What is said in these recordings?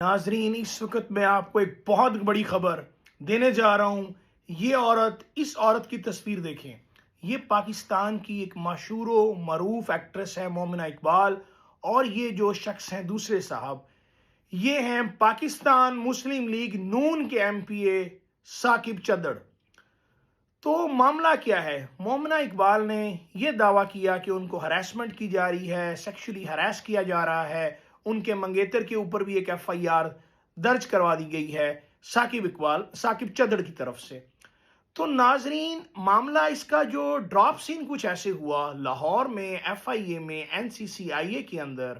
ناظرین، اس وقت میں آپ کو ایک بہت بڑی خبر دینے جا رہا ہوں۔ اس عورت کی تصویر دیکھیں۔ یہ پاکستان کی ایک مشہور و معروف ایکٹریس ہے مومنہ اقبال، اور یہ جو شخص ہیں دوسرے صاحب، یہ ہیں پاکستان مسلم لیگ نون کے ایم پی اے ثاقب چدر۔ تو معاملہ کیا ہے؟ مومنہ اقبال نے یہ دعویٰ کیا کہ ان کو ہراسمنٹ کی جا رہی ہے، سیکشولی ہراس کیا جا رہا ہے۔ ان کے منگیتر کے اوپر بھی ایک ایف آئی آر درج کروا دی گئی ہے ثاقب چدر کی طرف سے۔ تو ناظرین، معاملہ اس کا جو ڈراپ سین کچھ ایسے ہوا، لاہور میں ایف آئی اے میں این سی سی آئی اے کے اندر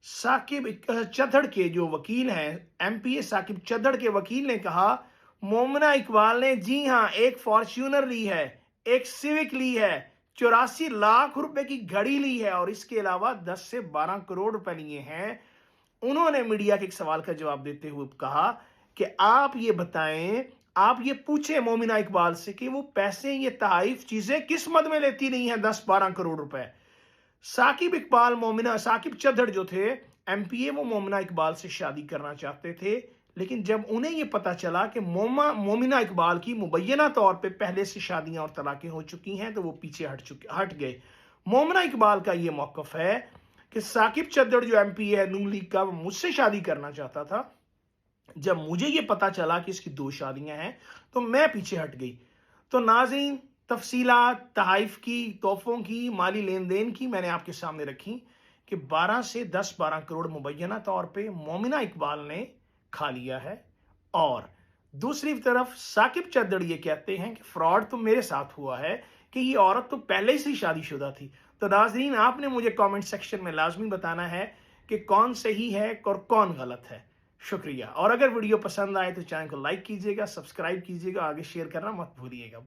ثاقب چدر کے جو وکیل ہیں، ایم پی اے ثاقب چدر کے وکیل نے کہا مومنہ اقبال نے جی ہاں ایک فارچونر لی ہے، ایک سیوک لی ہے، 84 لاکھ روپے کی گھڑی لی ہے، اور اس کے علاوہ 10 سے 12 کروڑ روپے لیے ہیں۔ انہوں نے میڈیا کے ایک سوال کا جواب دیتے ہوئے کہا کہ آپ یہ بتائیں، آپ یہ پوچھیں مومنہ اقبال سے کہ وہ پیسے، یہ تحائف چیزیں کس مد میں لیتی نہیں ہیں 10-12 کروڑ روپے۔ ثاقب چدر جو تھے ایم پی اے، وہ مومنہ اقبال سے شادی کرنا چاہتے تھے، لیکن جب انہیں یہ پتا چلا کہ مومنہ اقبال کی مبینہ طور پہ پہلے سے شادیاں اور طلاقیں ہو چکی ہیں، تو وہ پیچھے ہٹ گئے۔ مومنہ اقبال کا یہ موقف ہے کہ ثاقب چدر جو ایم پی اے ہے نون لیگ کا، وہ مجھ سے شادی کرنا چاہتا تھا۔ جب مجھے یہ پتا چلا کہ اس کی 2 شادیاں ہیں تو میں پیچھے ہٹ گئی۔ تو ناظرین، تفصیلات تحائف کی، تحفوں کی، مالی لین دین کی میں نے آپ کے سامنے رکھی کہ 12 سے 10-12 کروڑ مبینہ طور پہ مومنہ اقبال نے کھا لیا ہے، اور دوسری طرف ثاقب چدر یہ کہتے ہیں کہ فراڈ تو میرے ساتھ ہوا ہے، کہ یہ عورت تو پہلے ہی سے شادی شدہ تھی۔ تو ناظرین، آپ نے مجھے کامنٹ سیکشن میں لازمی بتانا ہے کہ کون صحیح ہے اور کون غلط ہے۔ شکریہ، اور اگر ویڈیو پسند آئے تو چینل کو لائک کیجیے گا، سبسکرائب کیجیے گا، آگے شیئر کرنا مت بھولیے گا۔